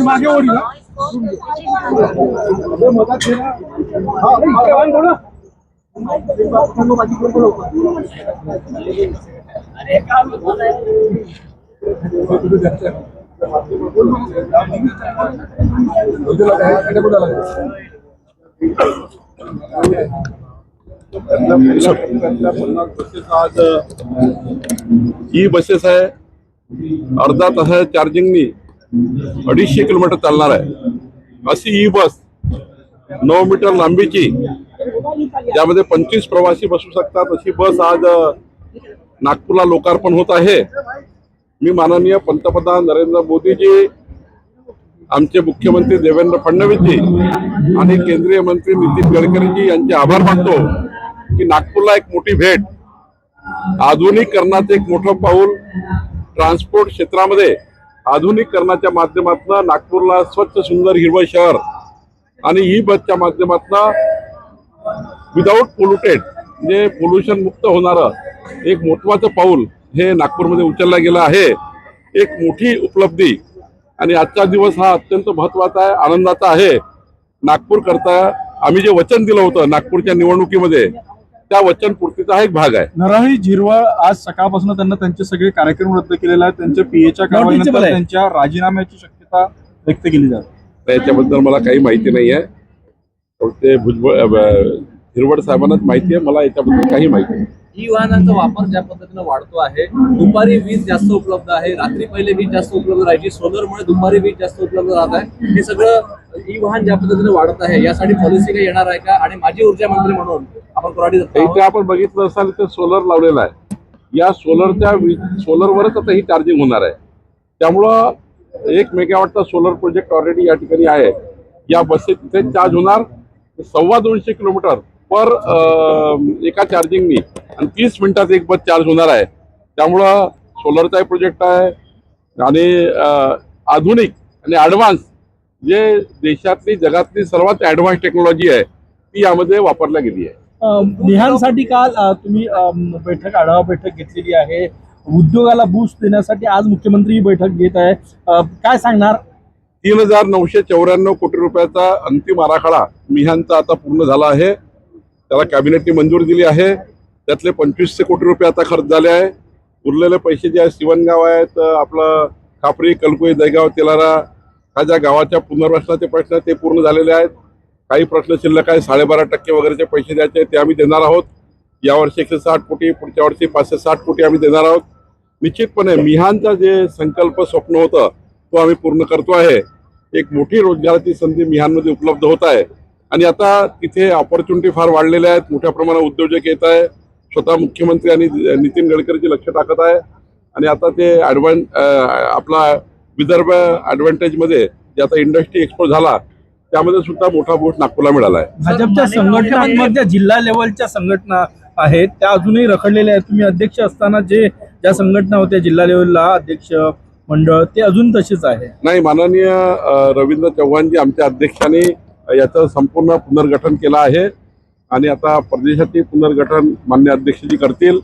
मागे ओढी ना आज ई बसेस आहे, अर्धा तास चार्जिंगनी 250 किलोमीटर चालणार आहे अशी ई बस 9 मीटर लांबीची, ज्यामध्ये 25 प्रवासी बसू शकतात अशी बस आज नागपूरला लोकार्पण होत आहे। मी माननीय पंतप्रधान नरेंद्र मोदीजी, आमचे मुख्यमंत्री देवेंद्र फडणवीसजी आणि केंद्रीय मंत्री नितीन गडकरीजी यांचे आभार मानतो की नागपूरला एक मोठी भेट, आधुनिकीकरणाचे एक मोठं पाऊल, ट्रान्सपोर्ट क्षेत्रामध्ये आधुनिकीकरणाच्या माध्यमातून नागपूरला स्वच्छ सुंदर हिरवं शहर आणि ई बसच्या माध्यमातून विदाउट पोल्युटेड म्हणजे पोल्युशन मुक्त होणारं एक महत्त्वाचं पाऊल हे नागपूरमध्ये उचलला गेलं आहे। एक मोठी उपलब्धी आणि आजचा दिवस हा अत्यंत महत्त्वाचा आहे, आनंदाचा आहे। नागपूर करता आम्ही जे वचन दिलं होतं नागपूरच्या निवडणुकीमध्ये, त्या वचनपूर्तीचा हा एक भाग आहे। नरहरी झिरवळ आज सकाळपासून त्यांना त्यांचे सगळे कार्यक्रम रद्द केलेले आहेत। त्यांच्या पीएच्या कारवाईनंतर त्यांच्या राजीनाम्याची शक्यता व्यक्त केली जाते। याच्याबद्दल मला काही माहिती नाही आहे, ते झिरवळ साहेबांनाच माहिती आहे, मला याच्याबद्दल काही माहिती नाही। ई वाहनांचा वापर ज्या पद्धतीने वाढतो आहे, दुपारी वीज जास्त उपलब्ध आहे, रात्री पहिले वीज जास्त उपलब्ध राहायची, सोलरमुळे दुपारी वीज जास्त उपलब्ध राहत आहे। हे सगळं ई वाहन ज्या पद्धतीने वाढत आहे यासाठी पॉलिसी काही येणार आहे का? आणि माझी ऊर्जा मंत्री म्हणून आपण कोराडी इथे आपण बघितलं असाल तर सोलर लावलेला आहे, या सोलरवरच आता ही चार्जिंग होणार आहे। त्यामुळं 1 मेगावॉटचा सोलर प्रोजेक्ट ऑलरेडी या ठिकाणी आहे। या बसेस तिथे चार्ज होणार 250 किलोमीटर पर एका चार्जिंगनी आणि 30 मिनिटात एक बस चार्ज होणार आहे। त्यामुळं सोलरचा प्रोजेक्ट आहे आणि आधुनिक आणि ॲडव्हान्स जे देशातली जगातली सर्वात ॲडव्हान्स टेक्नॉलॉजी आहे ती यामध्ये वापरल्या गेली आहे। मिहानसाठी काल तुम्ही आढावा बैठक घेतलेली आहे, उद्योगाला बूस्ट देण्यासाठी आज मुख्यमंत्री ही बैठक घेत आहे, काय सांगणार? 3,994 कोटी रुपयाचा अंतिम आराखडा मिहानचा आता पूर्ण झाला आहे, त्याला कॅबिनेटने मंजुरी दिली आहे। त्यातले 2500 कोटी रुपये आता खर्च झाले आहे। उरलेले पैसे जे आहेत सिवनगाव आहेत, आपलं खापरी, कलकुई, दहीगाव, तेलारा ह्या ज्या गावाच्या पुनर्वसनाचे प्रश्न ते पूर्ण झालेले आहेत। काही प्रश्न शिल्लक आहे, 12.5% वगैरेचे पैसे द्यायचे ते आम्ही देणार आहोत। यावर्षी 160 कोटी, पुढच्या वर्षी 560 कोटी आम्ही देणार आहोत। निश्चितपणे मिहानचा जे संकल्प स्वप्न होतं तो आम्ही पूर्ण करतो आहे। एक मोठी रोजगाराची संधी मिहानमध्ये उपलब्ध होत आहे आणि आता तिथे ऑपॉर्च्युनिटी फार वाढलेल्या आहेत, मोठ्या प्रमाणात उद्योजक येत आहे। स्वतः मुख्यमंत्री आणि नितीन गडकरीजी लक्ष टाकत आहे आणि आता ते आपला विदर्भ ॲडव्हान्टेजमध्ये जे आता इंडस्ट्री एक्सपो झाला त्यामध्ये सुद्धा मोठा बूस्ट नागपूरला मिळाला आहे। भाजपच्या संघटनांमध्ये जिल्हा लेवलच्या संघटना आहेत त्या अजूनही रखडलेल्या आहेत। तुम्ही अध्यक्ष असताना ज्या संघटना होत्या जिल्हा लेवलला अध्यक्ष मंडळ ते अजून तसेच आहे? नाही, माननीय रवींद्र चव्हाणजी आमच्या अध्यक्षांनी याचं संपूर्ण पुनर्गठन केलं आहे आणि आता प्रदेशाचे पुनर्गठन माननीय अध्यक्षजी करतील।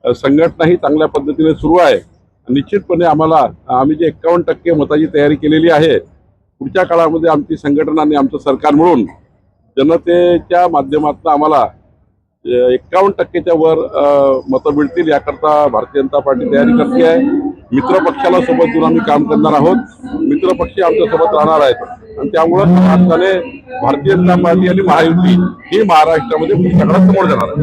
संघटना ही चांगल्या पद्धतीने सुरू आहे। निश्चितपणे आम्ही जे 51% मताची तयारी केलेली आहे, पुढच्या काळामध्ये आमची संघटना आणि आमचं सरकार मिळून जनतेच्या माध्यमातून आम्हाला 51%च्या वर मतं मिळतील याकरता भारतीय जनता पार्टी तयारी करते आहे। मित्र पक्षाला सोबत घेऊन आम्ही काम करणार आहोत, मित्र पक्ष आमच्या सोबत राहणार आहेत आणि त्यामुळं अर्थाने भारतीय जनता पार्टी आणि महायुती ही महाराष्ट्रामध्ये पुस्तकाला समोर जाणार आहे।